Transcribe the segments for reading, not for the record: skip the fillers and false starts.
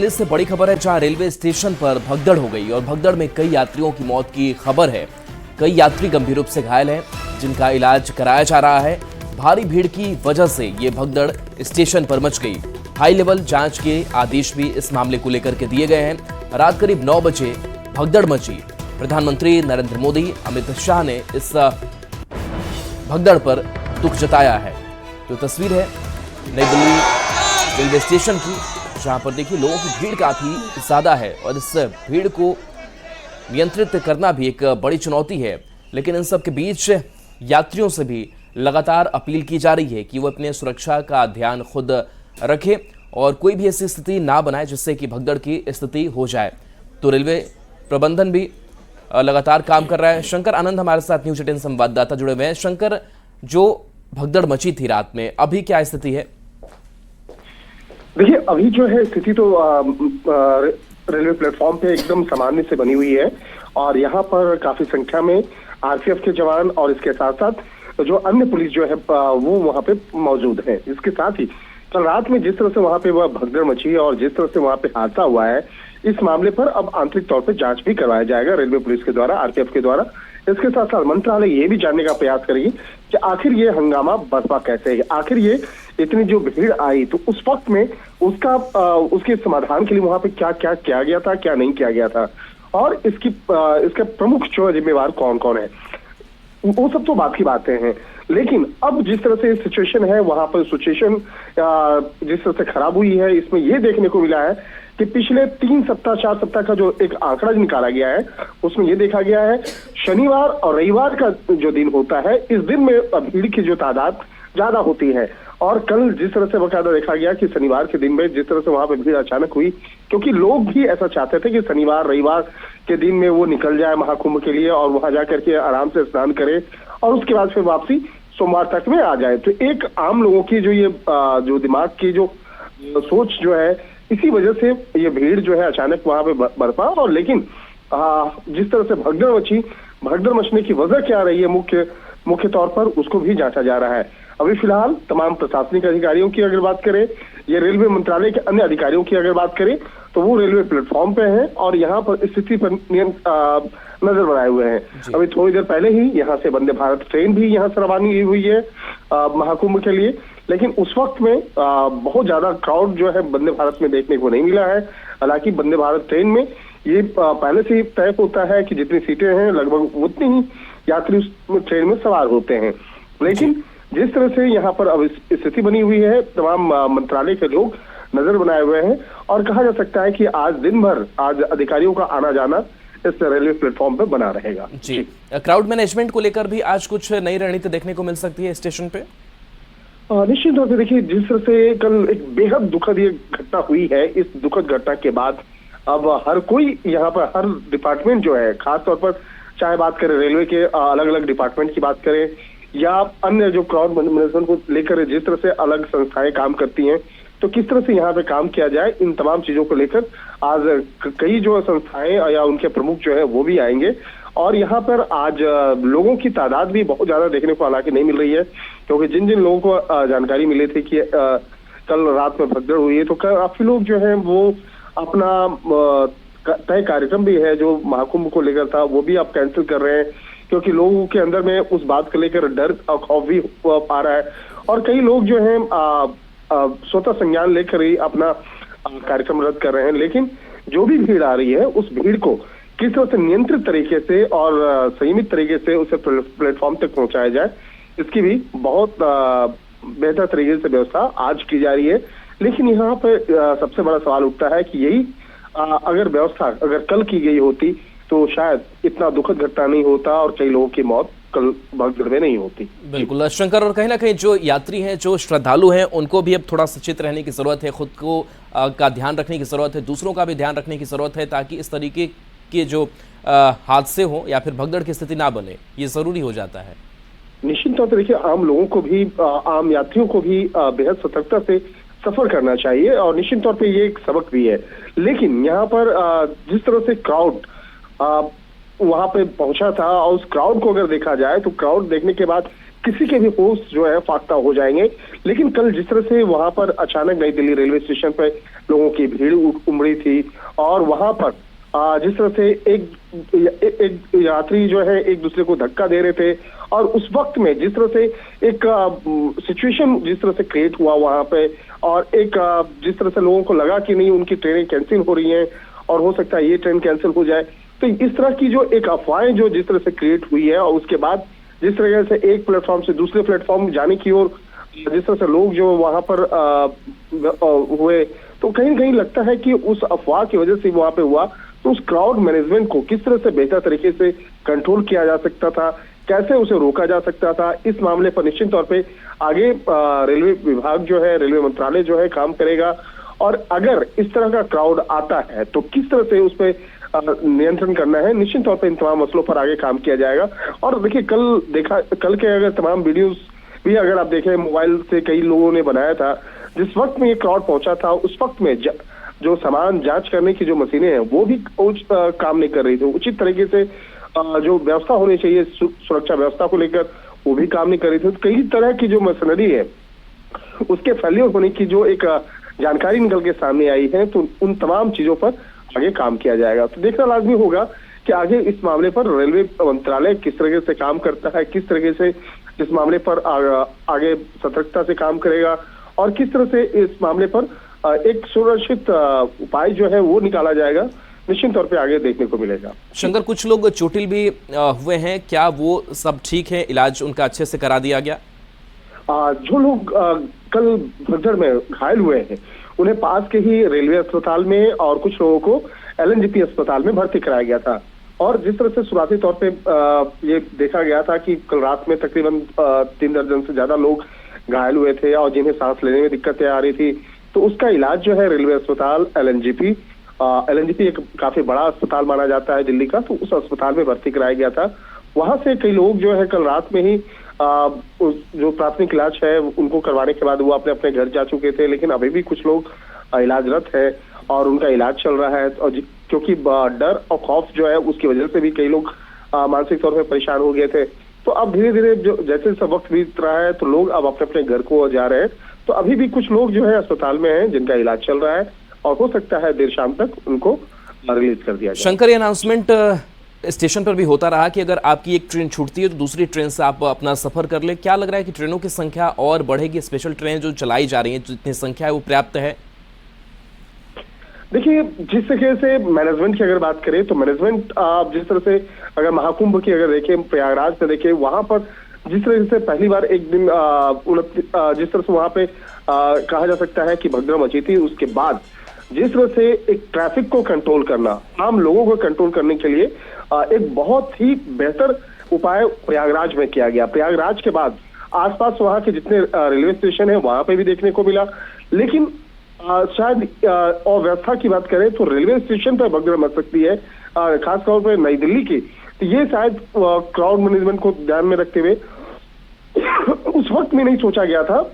दिल्ली से बड़ी खबर है, जहां रेलवे स्टेशन पर भगदड़ हो गई और भगदड़ में कई यात्रियों की मौत की खबर है। कई यात्री गंभीर रूप से घायल हैं, जिनका इलाज कराया जा रहा है। भारी भीड़ की वजह से ये भगदड़ स्टेशन पर मच गई। हाई लेवल जांच के आदेश भी इस मामले को लेकर के दिए गए हैं। रात करीब 9 बजे भगदड़ मची। प्रधानमंत्री नरेंद्र मोदी, अमित शाह ने इस भगदड़ पर दुख जताया है। तो तस्वीर है नई दिल्ली रेलवे स्टेशन की, जहां पर देखिए लोगों की भीड़ काफी ज्यादा है और इस भीड़ को नियंत्रित करना भी एक बड़ी चुनौती है। लेकिन इन सब के बीच यात्रियों से भी लगातार अपील की जा रही है कि वो अपने सुरक्षा का ध्यान खुद रखें और कोई भी ऐसी स्थिति ना बनाए जिससे कि भगदड़ की स्थिति हो जाए। तो रेलवे प्रबंधन भी लगातार काम कर रहा है। शंकर आनंद हमारे साथ न्यूज 18 संवाददाता जुड़े हुए हैं। शंकर, जो भगदड़ मची थी रात में, अभी क्या स्थिति है? देखिए, अभी जो है स्थिति तो रेलवे प्लेटफॉर्म पे एकदम सामान्य से बनी हुई है और यहाँ पर काफी संख्या में आरपीएफ के जवान और इसके साथ साथ जो अन्य पुलिस जो है वो वहाँ पे मौजूद है। इसके साथ ही कल रात में जिस तरह से वहाँ पे वह भगदड़ मची और जिस तरह से वहाँ पे हादसा हुआ है, इस मामले पर अब आंतरिक तौर पर जांच भी करवाया जाएगा रेलवे पुलिस के द्वारा, आरपीएफ के द्वारा। इसके साथ साथ मंत्रालय ये भी जानने का प्रयास करेगी कि आखिर ये हंगामा बर्पा कैसे है, आखिर ये इतनी जो भीड़ आई तो उस वक्त में उसके समाधान के लिए वहां पे क्या क्या किया गया था, क्या नहीं किया गया था और इसके प्रमुख जो जिम्मेवार कौन कौन है, वो सब तो बात की बातें हैं। लेकिन अब जिस तरह से सिचुएशन है, वहां पर सिचुएशन जिस तरह से खराब हुई है, इसमें यह देखने को मिला है कि पिछले 3 सप्ताह 4 सप्ताह का जो एक आंकड़ा निकाला गया है, उसमें यह देखा गया है शनिवार और रविवार का जो दिन होता है, इस दिन में भीड़ की जो तादाद ज्यादा होती है। और कल जिस तरह से बकायदा देखा गया कि शनिवार के दिन में जिस तरह से वहां पर भीड़ अचानक हुई, क्योंकि लोग भी ऐसा चाहते थे कि शनिवार रविवार के दिन में वो निकल जाए महाकुंभ के लिए और वहां जाकर के आराम से स्नान करे और उसके बाद फिर वापसी सोमवार तक में आ जाए। तो एक आम लोगों की जो दिमाग की जो सोच जो है, इसी वजह से ये भीड़ जो है अचानक वहां पे बरपा। और लेकिन जिस तरह से भगदड़ मचने की वजह क्या रही है मुख्य तौर पर, उसको भी जांचा जा रहा है। अभी फिलहाल तमाम प्रशासनिक अधिकारियों की अगर बात करें, ये रेलवे मंत्रालय के अन्य अधिकारियों की अगर बात करें, तो वो रेलवे प्लेटफॉर्म पे हैं और यहाँ पर स्थिति पर नजर बनाए हुए हैं। अभी थोड़ी देर पहले ही यहाँ से वंदे भारत ट्रेन भी यहाँ से रवानी हुई है महाकुंभ के लिए। लेकिन उस वक्त में बहुत ज्यादा क्राउड जो है वंदे भारत में देखने को नहीं मिला है। हालांकि वंदे भारत ट्रेन में ये पहले से ही तय होता है कि जितनी सीटें हैं लगभग उतनी ही यात्री उस ट्रेन में सवार होते हैं। लेकिन जिस तरह से यहाँ पर अब स्थिति बनी हुई है, तमाम मंत्रालय के लोग नजर बनाए हुए हैं और कहा जा सकता है कि आज दिन भर अधिकारियों का आना जाना इस रेलवे प्लेटफॉर्म पे बना रहेगा। जी, क्राउड मैनेजमेंट को लेकर भी आज कुछ नई रणनीति देखने को मिल सकती है स्टेशन पे? निश्चित तौर से देखिए, जिस तरह से कल एक बेहद दुखद ये घटना हुई है, इस दुखद घटना के बाद अब हर कोई यहाँ पर, हर डिपार्टमेंट जो है, खासतौर पर चाहे बात करें रेलवे के अलग अलग डिपार्टमेंट की बात करें या अन्य जो क्राउड मैनेजमेंट को लेकर जिस तरह से अलग संस्थाएं काम करती हैं, तो किस तरह से यहाँ पे काम किया जाए, इन तमाम चीजों को लेकर आज कई जो संस्थाएं या उनके प्रमुख जो है वो भी आएंगे। और यहाँ पर आज लोगों की तादाद भी बहुत ज्यादा देखने को हालांकि नहीं मिल रही है, क्योंकि जिन जिन लोगों को जानकारी मिली थी कि कल रात में भगदड़ हुई है, तो काफी लोग जो है वो अपना तय कार्यक्रम भी है जो महाकुंभ को लेकर था, वो भी अब कैंसिल कर रहे हैं, क्योंकि लोगों के अंदर में उस बात को लेकर डर और खौफ भी आ रहा है। और कई लोग जो है स्वतः संज्ञान लेकर ही अपना कार्यक्रम रद्द कर रहे हैं। लेकिन जो भी भीड़ आ रही है, उस भीड़ को किस तरह से नियंत्रित तरीके से और संयमित तरीके से उसे प्लेटफॉर्म तक पहुंचाया जाए, इसकी भी बहुत बेहतर तरीके से व्यवस्था आज की जा रही है। लेकिन यहाँ पे सबसे बड़ा सवाल उठता है कि यही अगर व्यवस्था अगर कल की गई होती तो शायद इतना दुखद घटना नहीं होता और कई लोगों की मौत कल भगदड़ में नहीं होती। बिल्कुल शंकर, और कहीं ना कहीं जो यात्री हैं, जो श्रद्धालु हैं, उनको भी अब थोड़ा सचेत रहने की जरूरत है, खुद को का ध्यान रखने की जरूरत है, दूसरों का भी ध्यान रखने की जरूरत है, ताकि इस तरीके के जो हादसे हो या फिर भगदड़ की स्थिति ना बने, ये जरूरी हो जाता है। निश्चित तौर पर देखिए, आम लोगों को भी, आम यात्रियों को भी बेहद सतर्कता से सफर करना चाहिए और निश्चित तौर पे ये एक सबक भी है। लेकिन यहाँ पर जिस तरह से क्राउड वहां पे पहुंचा था और उस क्राउड को अगर देखा जाए तो क्राउड देखने के बाद किसी के भी होश जो है फाख्ता हो जाएंगे। लेकिन कल जिस तरह से वहां पर अचानक नई दिल्ली रेलवे स्टेशन पर लोगों की भीड़ उमड़ी थी। और वहां पर जिस तरह से एक यात्री जो है एक दूसरे को धक्का दे रहे थे, और उस वक्त में जिस तरह से एक सिचुएशन जिस तरह से क्रिएट हुआ वहां पे, और एक जिस तरह से लोगों को लगा कि नहीं उनकी ट्रेनें कैंसिल हो रही हैं और हो सकता है ये ट्रेन कैंसिल हो जाए, तो इस तरह की जो एक अफवाहें जो जिस तरह से क्रिएट हुई है, और उसके बाद जिस तरह से एक प्लेटफॉर्म से दूसरे प्लेटफॉर्म जाने की ओर जिस तरह से लोग जो वहां पर हुए, तो कहीं ना कहीं लगता है कि उस अफवाह की वजह से वहां पे हुआ। तो उस क्राउड मैनेजमेंट को किस तरह से बेहतर तरीके से कंट्रोल किया जा सकता था, कैसे उसे रोका जा सकता था, इस मामले पर निश्चित तौर पे आगे रेलवे विभाग जो है, रेलवे मंत्रालय जो है काम करेगा। और अगर इस तरह का क्राउड आता है तो किस तरह से उस पर नियंत्रण करना है, निश्चित तौर पे इन तमाम मसलों पर आगे काम किया जाएगा। और देखिए कल के अगर तमाम वीडियोस भी अगर आप देखें, मोबाइल से कई लोगों ने बनाया था, जिस वक्त में ये क्राउड पहुंचा था उस वक्त में जो सामान जांच करने की जो मशीनें हैं वो भी काम नहीं कर रही थी, उचित तरीके से जो व्यवस्था होनी चाहिए सुरक्षा व्यवस्था को लेकर वो भी काम नहीं कर रही थी। तो कई तरह की जो मशीनरी है उसके फेल्योर होने की जो एक जानकारी निकल के सामने आई है, तो उन तमाम चीजों पर आगे काम किया जाएगा। तो देखना लाजमी होगा कि आगे इस मामले पर रेलवे मंत्रालय किस तरीके से काम करता है, किस तरीके से इस मामले पर आगे सतर्कता से काम करेगा, और किस तरह से इस मामले पर एक सुरक्षित उपाय जो है वो निकाला जाएगा, निश्चित तौर पे आगे देखने को मिलेगा। शंकर, कुछ लोग चोटिल भी हुए हैं, क्या वो सब ठीक है, इलाज उनका अच्छे से करा दिया गया? जो लोग कल भगदड़ में घायल हुए हैं उन्हें पास के ही रेलवे अस्पताल में और कुछ लोगों को LNGP अस्पताल में भर्ती कराया गया था। और जिस तरह से शुरुआती तौर पे ये देखा गया था कि कल रात में तकरीबन 3 दर्जन से ज्यादा लोग घायल हुए थे और जिन्हें सांस लेने में दिक्कतें आ रही थी, तो उसका इलाज जो है रेलवे अस्पताल LNGP एक काफी बड़ा अस्पताल माना जाता है दिल्ली का, तो उस अस्पताल में भर्ती कराया गया था। वहां से कई लोग जो है कल रात में ही जो प्राथमिक इलाज है उनको करवाने के बाद वो अपने अपने घर जा चुके थे, लेकिन अभी भी कुछ लोग इलाजरत है और उनका इलाज चल रहा है। और क्योंकि डर और खौफ जो है उसकी वजह से भी कई लोग मानसिक तौर पर परेशान हो गए थे। तो अब धीरे धीरे जो जैसे सब वक्त बीत रहा है तो लोग अब अपने अपने घर को जा रहे हैं। तो अभी भी कुछ लोग जो है अस्पताल में हैं जिनका इलाज चल रहा है, और हो सकता है देर शाम तक उनको रिलीज कर दिया जाए। शंकर, ये अनाउंसमेंट स्टेशन पर भी होता रहा कि अगर आपकी एक ट्रेन छूटती है तो दूसरी ट्रेन से आप अपना सफर कर ले, क्या लग रहा है कि ट्रेनों की संख्या और बढ़ेगी? स्पेशल ट्रेन जो चलाई जा रही है, जितनी संख्या है वो पर्याप्त है? देखिए, जिस तरह से मैनेजमेंट की अगर बात करें तो मैनेजमेंट जिस तरह से अगर महाकुंभ की अगर देखें, प्रयागराज में देखें, वहां पर जिस तरह से पहली बार एक दिन जिस तरह से वहां पे कहा जा सकता है कि भगदड़ मची थी, उसके बाद जिस तरह से एक ट्रैफिक को कंट्रोल करना, आम लोगों को कंट्रोल करने के लिए एक बहुत ही बेहतर उपाय प्रयागराज में किया गया। प्रयागराज के बाद आसपास वहां के जितने रेलवे स्टेशन है वहां पे भी देखने को मिला, लेकिन शायद और व्यवस्था की बात करें तो रेलवे स्टेशन पर भगदड़ मच सकती है, खासतौर पर नई दिल्ली की। तो ये शायद क्राउड मैनेजमेंट को ध्यान में रखते हुए उस वक्त में नहीं सोचा गया था,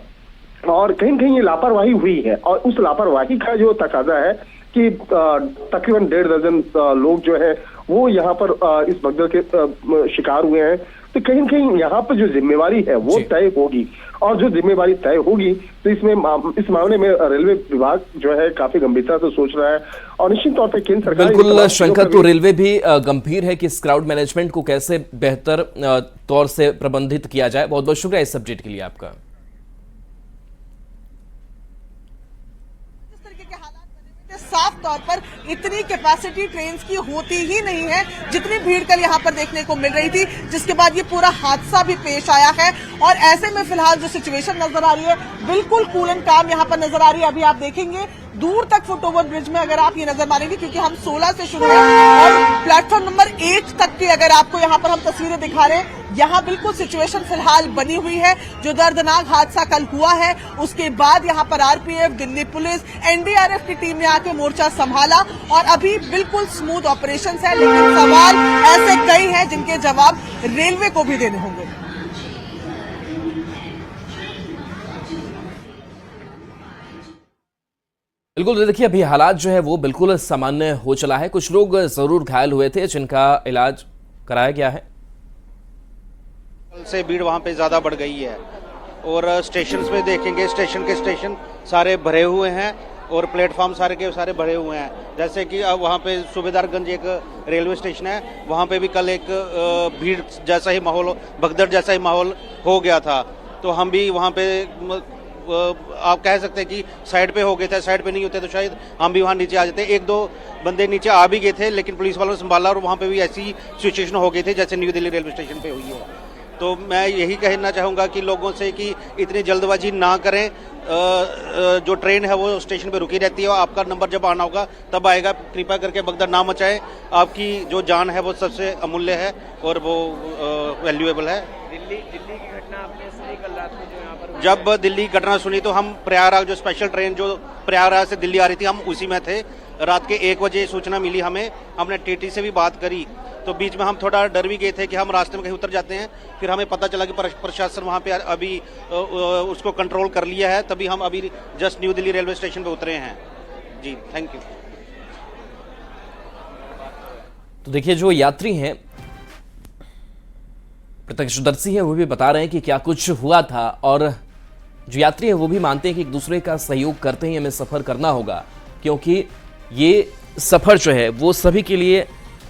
और कहीं न कहीं ये लापरवाही हुई है। और उस लापरवाही का जो तकाजा है कि तकरीबन 1.5 दर्जन लोग जो है वो यहाँ पर इस भगदड़ के शिकार हुए हैं। तो कहीं न कहीं यहाँ पर जो जिम्मेवारी है वो तय होगी, और जो जिम्मेवारी तय होगी तो इस मामले में रेलवे विभाग जो है काफी गंभीरता से सोच रहा है, और निश्चित तौर पर केंद्र सरकार। बिल्कुल शंकर, तो रेलवे भी गंभीर है कि इस क्राउड मैनेजमेंट को कैसे बेहतर तौर से प्रबंधित किया जाए। बहुत बहुत शुक्रिया इस अपडेट के लिए आपका। साफ तौर पर इतनी कैपेसिटी ट्रेन की होती ही नहीं है जितनी भीड़ कल यहाँ पर देखने को मिल रही थी, जिसके बाद ये पूरा हादसा भी पेश आया है। और ऐसे में फिलहाल जो सिचुएशन नजर आ रही है बिल्कुल कूल एंड काम यहाँ पर नजर आ रही है। अभी आप देखेंगे दूर तक फुटओवर ब्रिज में अगर आप ये नजर मारेंगे, क्योंकि हम 16 से शुरू है और प्लेटफॉर्म नंबर 8 तक की अगर आपको यहाँ पर हम तस्वीरें दिखा रहे हैं, यहाँ बिल्कुल सिचुएशन फिलहाल बनी हुई है। जो दर्दनाक हादसा कल हुआ है उसके बाद यहाँ पर RPF, दिल्ली पुलिस, NDRF की टीम ने आके मोर्चा संभाला और अभी बिल्कुल स्मूथ ऑपरेशन है। लेकिन सवाल ऐसे कई हैं जिनके जवाब रेलवे को भी देने होंगे। बिल्कुल, देखिए अभी हालात जो है वो बिल्कुल सामान्य हो चला है। कुछ लोग जरूर घायल हुए थे जिनका इलाज कराया गया है। कल से भीड़ वहाँ पे ज़्यादा बढ़ गई है, और स्टेशन पे देखेंगे स्टेशन के स्टेशन सारे भरे हुए हैं, और प्लेटफॉर्म सारे के सारे भरे हुए हैं। जैसे कि अब वहाँ पे सूबेदारगंज एक रेलवे स्टेशन है, वहाँ पे भी कल एक भीड़ जैसा ही माहौल, भगदड़ जैसा ही माहौल हो गया था। तो हम भी वहाँ पे आप कह सकते हैं कि साइड पे हो गए थे, साइड पे नहीं होते तो शायद हम भी वहाँ नीचे आ जाते। एक दो बंदे नीचे आ भी गए थे, लेकिन पुलिस वालों ने संभाला और वहाँ पे भी ऐसी सिचुएशन हो गई थी जैसे न्यू दिल्ली रेलवे स्टेशन पे हुई है। तो मैं यही कहना चाहूँगा कि लोगों से कि इतनी जल्दबाजी ना करें। जो ट्रेन है वो स्टेशन पे रुकी रहती है, और आपका नंबर जब आना होगा तब आएगा। कृपया करके भगदड़ ना मचाएं। आपकी जो जान है वो सबसे अमूल्य है और वो वैल्यूएबल है। दिल्ली की घटना आपने सुनी कल रात में जो यहाँ पर? जब दिल्ली की घटना सुनी तो हम प्रयागराज, जो स्पेशल ट्रेन जो प्रयागराज से दिल्ली आ रही थी, हम उसी में थे। रात के 1 बजे सूचना मिली हमें, हमने टीटी से भी बात करी। तो बीच में हम थोड़ा डर भी गए थे कि हम रास्ते में कहीं उतर जाते हैं। फिर हमें पता चला कि प्रशासन वहाँ पे अभी उसको कंट्रोल कर लिया है, तभी हम अभी just new Delhi railway station पे उतरे हैं। जी, थैंक यू। तो देखिए, जो यात्री हैं, प्रत्यक्षदर्शी हैं, वो भी बता रहे हैं कि क्या कुछ हुआ था, और जो यात्री हैं वो भी मानते हैं कि एक दूसरे का सहयोग करते ही हमें सफर करना होगा, क्योंकि ये सफर जो है वो सभी के लिए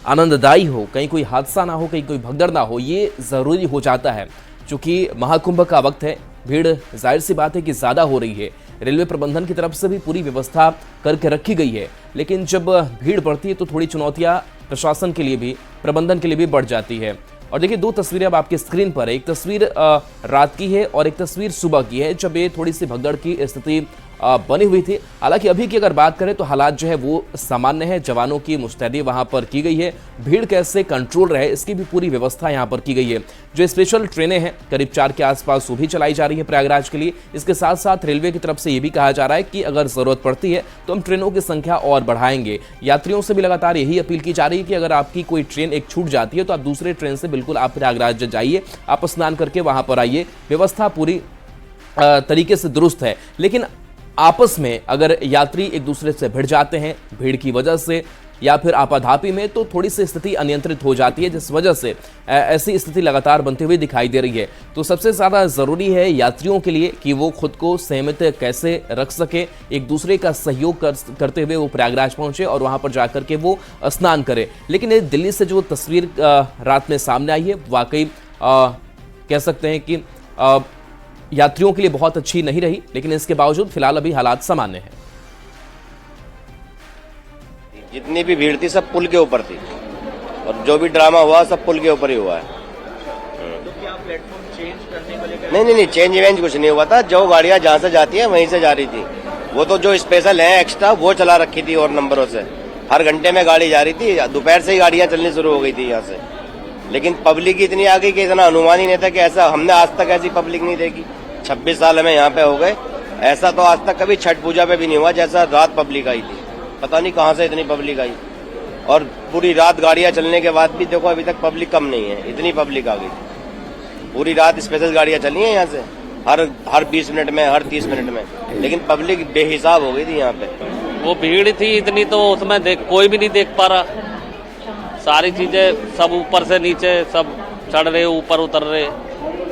आनंददायी हो, कहीं कोई हादसा ना हो, कहीं कोई भगदड़ ना हो, ये जरूरी हो जाता है। क्योंकि महाकुंभ का वक्त है, भीड़ जाहिर सी बात है कि ज्यादा हो रही है। रेलवे प्रबंधन की तरफ से भी पूरी व्यवस्था करके रखी गई है, लेकिन जब भीड़ बढ़ती है तो थोड़ी चुनौतियां प्रशासन के लिए भी, प्रबंधन के लिए भी बढ़ जाती है। और देखिए, 2 तस्वीरें अब आपके स्क्रीन पर है। एक तस्वीर रात की है और एक तस्वीर सुबह की है, जब ये थोड़ी सी भगदड़ की स्थिति बनी हुई थी। हालांकि अभी की अगर बात करें तो हालात जो है वो सामान्य है। जवानों की मुस्तैदी वहां पर की गई है। भीड़ कैसे कंट्रोल रहे इसकी भी पूरी व्यवस्था यहां पर की गई है। जो स्पेशल ट्रेनें हैं करीब 4 के आसपास वो भी चलाई जा रही है प्रयागराज के लिए। इसके साथ साथ रेलवे की तरफ से ये भी कहा जा रहा है कि अगर जरूरत पड़ती है तो हम ट्रेनों की संख्या और बढ़ाएंगे। यात्रियों से भी लगातार यही अपील की जा रही है कि अगर आपकी कोई ट्रेन एक छूट जाती है तो आप दूसरे ट्रेन से बिल्कुल आप प्रयागराज जाइए, आप स्नान करके वहां पर आइए। व्यवस्था पूरी तरीके से दुरुस्त है। लेकिन आपस में अगर यात्री एक दूसरे से भिड़ जाते हैं भीड़ की वजह से या फिर आपाधापी में, तो थोड़ी सी स्थिति अनियंत्रित हो जाती है, जिस वजह से ऐसी स्थिति लगातार बनती हुई दिखाई दे रही है। तो सबसे ज़्यादा ज़रूरी है यात्रियों के लिए कि वो खुद को संयमित कैसे रख सके, एक दूसरे का सहयोग करते हुए वो प्रयागराज पहुंचे और वहां पर जाकर के वो स्नान करें। लेकिन ये दिल्ली से जो तस्वीर रात में सामने आई है, वाकई कह सकते हैं कि यात्रियों के लिए बहुत अच्छी नहीं रही, लेकिन इसके बावजूद फिलहाल अभी हालात सामान्य हैं। जितनी भी भीड़ थी सब पुल के ऊपर थी, और जो भी ड्रामा हुआ सब पुल के ऊपर ही हुआ है। तो क्या प्लेटफॉर्म चेंज करने को लेकर? नहीं, चेंज इवेंज कुछ नहीं हुआ था। जो गाड़ियां जहां से जाती हैं वहीं से जा रही थी। वो तो जो स्पेशल है एक्स्ट्रा वो चला रखी थी, और नंबरों से हर घंटे में गाड़ी जा रही थी। दोपहर से ही गाड़ियां चलनी शुरू हो गई थी यहाँ से। लेकिन पब्लिक इतनी आ गई कि इतना अनुमान ही नहीं था कि ऐसा, हमने आज तक ऐसी पब्लिक नहीं देखी। 26 साल हमें यहाँ पे हो गए, ऐसा तो आज तक कभी छठ पूजा पे भी नहीं हुआ जैसा रात पब्लिक आई थी। पता नहीं कहाँ से इतनी पब्लिक आई, और पूरी रात गाड़ियां चलने के बाद भी देखो अभी तक पब्लिक कम नहीं है, इतनी पब्लिक आ गई। पूरी रात स्पेशल गाड़ियां चली हैं यहाँ से, हर 20 मिनट में, हर 30 मिनट में, लेकिन पब्लिक बेहिसाब हो गई थी यहाँ पे। वो भीड़ थी इतनी तो उसमें कोई भी नहीं देख पा रहा। सारी चीजें सब ऊपर से नीचे सब चढ़ रहे, ऊपर उतर रहे,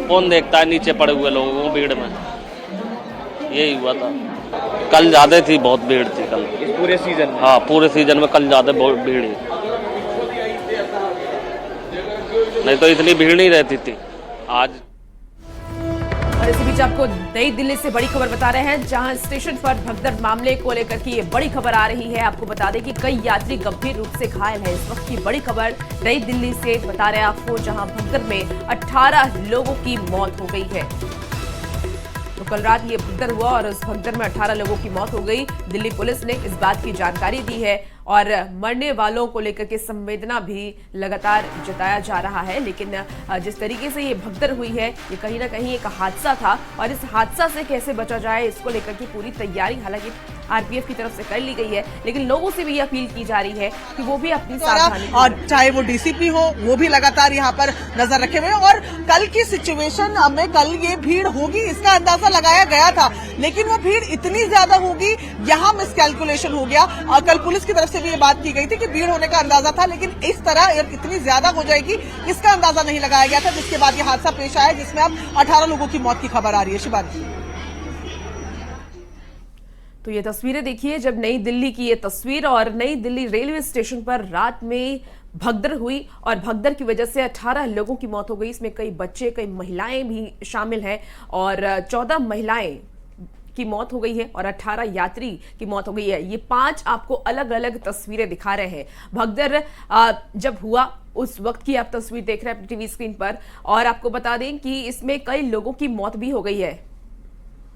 कौन देखता है नीचे पड़े हुए लोगों को भीड़ में। यही हुआ था। कल ज्यादा थी, बहुत भीड़ थी कल। इस पूरे सीजन में? हाँ, पूरे सीजन में कल ज्यादा बहुत भीड़ है, नहीं तो इतनी भीड़ नहीं रहती थी आज। और इसी बीच आपको नई दिल्ली से बड़ी खबर बता रहे हैं, जहां स्टेशन पर भगदड़ मामले को लेकर की ये बड़ी खबर आ रही है। आपको बता दें कि कई यात्री गंभीर रूप से घायल हैं। इस वक्त की बड़ी खबर नई दिल्ली से बता रहे हैं आपको, जहां भगदड़ में 18 लोगों की मौत हो गई है। तो कल रात ये भगदड़ हुआ और उस भगदड़ में 18 लोगों की मौत हो गई। दिल्ली पुलिस ने इस बात की जानकारी दी है और मरने वालों को लेकर के संवेदना भी लगातार जताया जा रहा है। लेकिन जिस तरीके से ये भगदड़ हुई है, ये कहीं ना कहीं एक हादसा था, और इस हादसा से कैसे बचा जाए इसको लेकर के पूरी तैयारी हालांकि आरपीएफ की तरफ से कर ली गई है। लेकिन लोगों से भी ये अपील की जा रही है कि वो भी अपनी सावधानी, और चाहे वो डीसीपी हो वो भी लगातार यहाँ पर नजर रखे हुए हैं। और कल की सिचुएशन में कल ये भीड़ होगी इसका अंदाजा लगाया गया था, लेकिन वो भीड़ इतनी ज्यादा होगी यहाँ मिसकैलकुलेशन हो गया। और कल पुलिस की तरफ से भी ये बात की गई थी कि भीड़ होने का अंदाजा था, लेकिन इस तरह इतनी ज्यादा हो जाएगी इसका अंदाजा नहीं लगाया गया था, जिसके बाद ये हादसा पेश आया जिसमें अब 18 लोगों की मौत की खबर आ रही है। शिवानी, तो ये तस्वीरें देखिए, जब नई दिल्ली की ये तस्वीर, और नई दिल्ली रेलवे स्टेशन पर रात में भगदड़ हुई और भगदड़ की वजह से 18 लोगों की मौत हो गई। इसमें कई बच्चे, कई महिलाएं भी शामिल हैं और 14 महिलाएं की मौत हो गई है और 18 यात्री की मौत हो गई है। ये 5 आपको अलग अलग तस्वीरें दिखा रहे हैं। भगदड़ जब हुआ उस वक्त की आप तस्वीर देख रहे हैं टीवी स्क्रीन पर, और आपको बता दें कि इसमें कई लोगों की मौत भी हो गई है।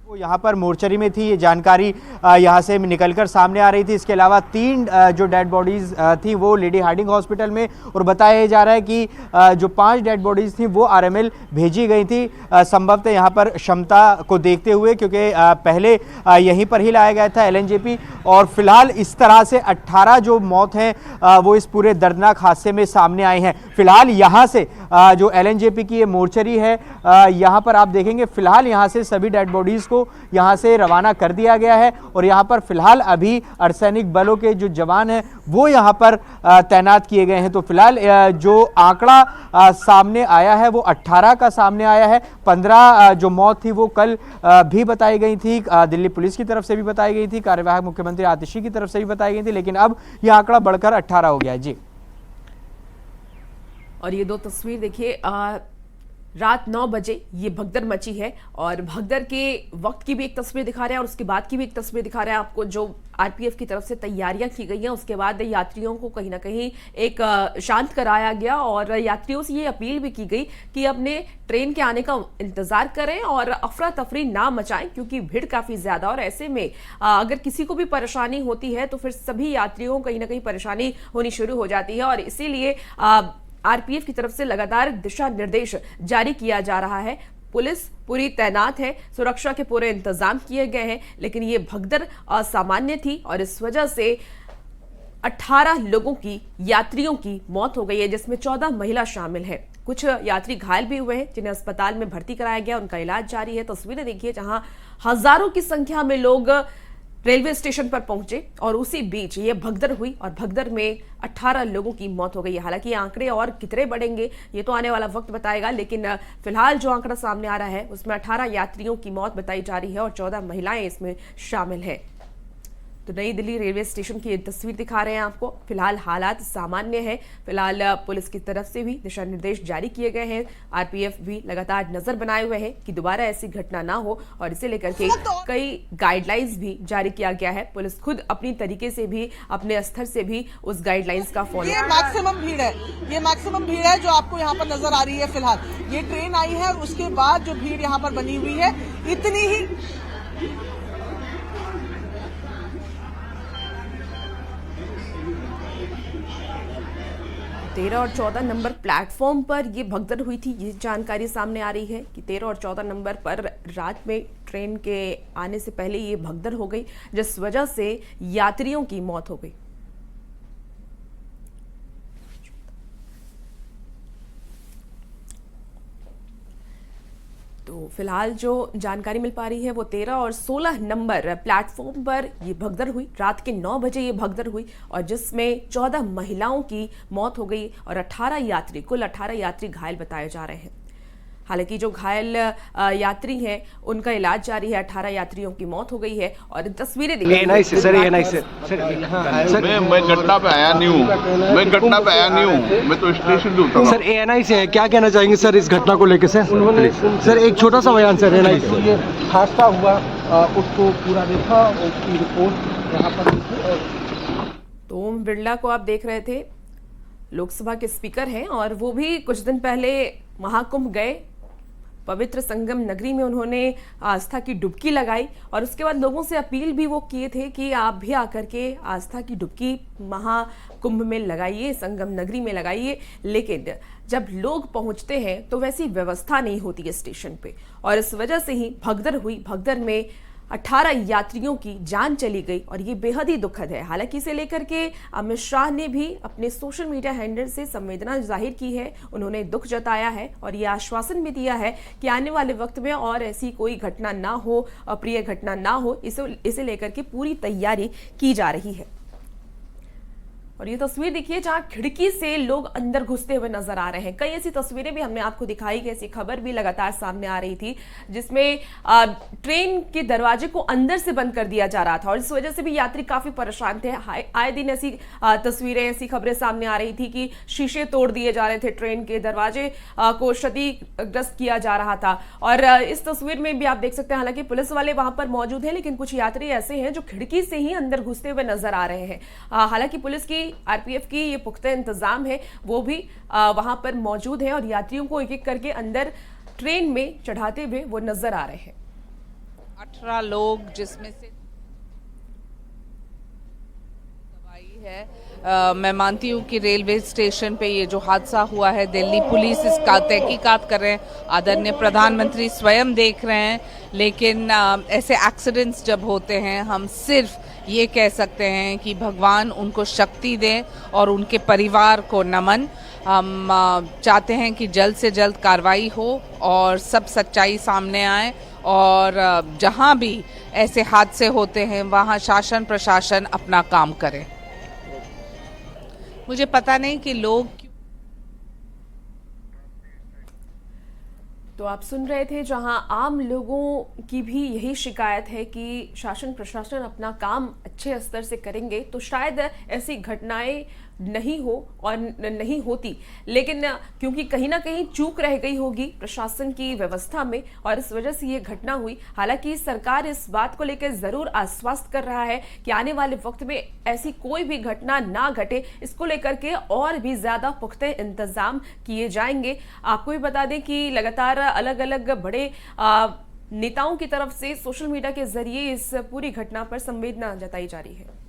वो यहाँ पर मोर्चरी में थी, ये जानकारी यहाँ से निकलकर सामने आ रही थी। इसके अलावा 3 जो डेड बॉडीज़ थी वो लेडी हार्डिंग हॉस्पिटल में, और बताया जा रहा है कि जो 5 डेड बॉडीज़ थी वो आरएमएल भेजी गई थी, संभवतः यहाँ पर क्षमता को देखते हुए, क्योंकि पहले यहीं पर ही लाया गया था एलएनजेपी। और फिलहाल इस तरह से 18 जो मौत हैं वो इस पूरे दर्दनाक हादसे में सामने आई हैं। फिलहाल यहाँ से जो एलएनजेपी की ये मोर्चरी है, यहाँ पर आप देखेंगे फिलहाल यहाँ से सभी डेड बॉडीज़ यहाँ से रवाना कर दिया गया है, और यहाँ पर फिलहाल अभी अर्धसैनिक बलों के जो जवान हैं वो यहाँ पर तैनात किए गए हैं। तो फिलहाल जो आंकड़ा सामने आया है वो 18 का सामने आया है। 15 जो मौत थी वो कल भी बताई गई थी, दिल्ली पुलिस की तरफ से भी बताई गई थी, कार्यवाहक मुख्यमंत्री आतिशी की तरफ से भी बताई गई थी, लेकिन अब यह आंकड़ा बढ़कर 18 हो गया है। जी, और ये 2 तस्वीर देखिए, रात 9 बजे ये भगदड़ मची है, और भगदड़ के वक्त की भी एक तस्वीर दिखा रहे हैं और उसके बाद की भी एक तस्वीर दिखा रहे हैं आपको, जो आरपीएफ की तरफ से तैयारियां की गई हैं। उसके बाद यात्रियों को कहीं ना कहीं एक शांत कराया गया, और यात्रियों से ये अपील भी की गई कि अपने ट्रेन के आने का इंतजार करें और अफरा तफरी ना मचाएं, क्योंकि भीड़ काफी ज्यादा, और ऐसे में अगर किसी को भी परेशानी होती है तो फिर सभी यात्रियों को कहीं ना कहीं परेशानी होनी शुरू हो जाती है। और इसीलिए आरपीएफ की तरफ से लगातार दिशा निर्देश जारी किया जा रहा है। पुलिस पूरी तैनात है, सुरक्षा के पूरे इंतजाम किए गए हैं, लेकिन ये भगदड़ असामान्य थी और इस वजह से 18 लोगों की, यात्रियों की मौत हो गई है, जिसमें 14 महिला शामिल है। कुछ यात्री घायल भी हुए हैं जिन्हें अस्पताल में भर्ती कराया गया, उनका इलाज जारी है। तस्वीरें देखिए जहां हजारों की संख्या में लोग रेलवे स्टेशन पर पहुंचे और उसी बीच ये भगदड़ हुई और भगदड़ में 18 लोगों की मौत हो गई है। हालांकि ये आंकड़े और कितने बढ़ेंगे ये तो आने वाला वक्त बताएगा, लेकिन फिलहाल जो आंकड़ा सामने आ रहा है उसमें 18 यात्रियों की मौत बताई जा रही है और 14 महिलाएं इसमें शामिल है। तो नई दिल्ली रेलवे स्टेशन की तस्वीर दिखा रहे हैं आपको। फिलहाल हालात सामान्य है। फिलहाल पुलिस की तरफ से भी दिशा निर्देश जारी किए गए हैं। आरपीएफ भी लगातार नजर बनाए हुए है कि दोबारा ऐसी घटना ना हो, और इसे लेकर के कई गाइडलाइंस भी जारी किया गया है। पुलिस खुद अपनी तरीके से भी, अपने स्तर से भी उस गाइडलाइंस का फॉलो। ये मैक्सिमम भीड़ है, ये मैक्सिमम भीड़ है जो आपको यहाँ पर नजर आ रही है। फिलहाल ये ट्रेन आई है, उसके बाद जो भीड़ यहाँ पर बनी हुई है इतनी ही। 13 और 14 नंबर प्लेटफॉर्म पर ये भगदड़ हुई थी। ये जानकारी सामने आ रही है कि 13 और 14 नंबर पर रात में ट्रेन के आने से पहले ये भगदड़ हो गई, जिस वजह से यात्रियों की मौत हो गई। तो फिलहाल जो जानकारी मिल पा रही है वो 13 और 16 नंबर प्लेटफॉर्म पर ये भगदड़ हुई। रात के 9 बजे ये भगदड़ हुई और जिसमें 14 महिलाओं की मौत हो गई और 18 यात्री, कुल 18 यात्री घायल बताए जा रहे हैं। हालांकि जो घायल यात्री हैं उनका इलाज जारी है। 18 यात्रियों की मौत हो गई है और तस्वीरें मैं घटना पे आया नहीं हूँ, मैं तो स्टेशन पे उतरा। सर एएनआई से है, क्या कहना चाहेंगे सर इस घटना को लेकर? सर एक छोटा सा बयान सर एएनआई से। ये हादसा हुआ उसको पूरा देखा, उसकी रिपोर्ट यहाँ पर। तो ओम बिरला को आप देख रहे थे, लोकसभा के स्पीकर हैं और वो भी कुछ दिन पहले महाकुंभ गए। पवित्र संगम नगरी में उन्होंने आस्था की डुबकी लगाई और उसके बाद लोगों से अपील भी वो किए थे कि आप भी आकर के आस्था की डुबकी महाकुंभ में लगाइए, संगम नगरी में लगाइए। लेकिन जब लोग पहुंचते हैं तो वैसी व्यवस्था नहीं होती है स्टेशन पे और इस वजह से ही भगदड़ हुई। भगदड़ में 18 यात्रियों की जान चली गई और ये बेहद ही दुखद है। हालांकि इसे लेकर के अमित शाह ने भी अपने सोशल मीडिया हैंडल से संवेदना जाहिर की है। उन्होंने दुख जताया है और ये आश्वासन भी दिया है कि आने वाले वक्त में और ऐसी कोई घटना ना हो, अप्रिय घटना ना हो, इसे लेकर के पूरी तैयारी की जा रही है। और ये तस्वीर देखिए जहां खिड़की से लोग अंदर घुसते हुए नजर आ रहे हैं। कई ऐसी तस्वीरें भी हमने आपको दिखाई कि ऐसी खबर भी लगातार सामने आ रही थी जिसमें ट्रेन के दरवाजे को अंदर से बंद कर दिया जा रहा था और इस वजह से भी यात्री काफी परेशान थे। आए दिन ऐसी तस्वीरें, ऐसी खबरें सामने आ रही थी कि शीशे तोड़ दिए जा रहे थे, ट्रेन के दरवाजे को क्षतिग्रस्त किया जा रहा था। और इस तस्वीर में भी आप देख सकते हैं हालांकि पुलिस वाले वहां पर मौजूद हैं, लेकिन कुछ यात्री ऐसे हैं जो खिड़की से ही अंदर घुसते हुए नजर आ रहे हैं। हालांकि पुलिस की, आरपीएफ की ये पुख्ता इंतजाम है वो भी वहां पर मौजूद है और यात्रियों को एक एक करके अंदर ट्रेन में चढ़ाते हुए वो नजर आ रहे हैं। 18 लोग जिसमें से है। मैं मानती हूँ कि रेलवे स्टेशन पे ये जो हादसा हुआ है, दिल्ली पुलिस इसका तहकीकात कर रहे हैं, आदरणीय प्रधानमंत्री स्वयं देख रहे हैं, लेकिन ऐसे एक्सीडेंट्स जब होते हैं हम सिर्फ ये कह सकते हैं कि भगवान उनको शक्ति दें और उनके परिवार को नमन। हम चाहते हैं कि जल्द से जल्द कार्रवाई हो और सब सच्चाई सामने आए और जहां भी ऐसे हादसे होते हैं वहां शासन प्रशासन अपना काम करे। मुझे पता नहीं कि लोग, तो आप सुन रहे थे जहां आम लोगों की भी यही शिकायत है कि शासन प्रशासन अपना काम अच्छे स्तर से करेंगे तो शायद ऐसी घटनाएं नहीं हो और नहीं होती, लेकिन क्योंकि कहीं ना कहीं चूक रह गई होगी प्रशासन की व्यवस्था में और इस वजह से ये घटना हुई। हालांकि सरकार इस बात को लेकर जरूर आश्वस्त कर रहा है कि आने वाले वक्त में ऐसी कोई भी घटना ना घटे, इसको लेकर के और भी ज्यादा पुख्ते इंतजाम किए जाएंगे। आपको भी बता दें कि लगातार अलग अलग बड़े नेताओं की तरफ से सोशल मीडिया के जरिए इस पूरी घटना पर संवेदना जताई जा रही है।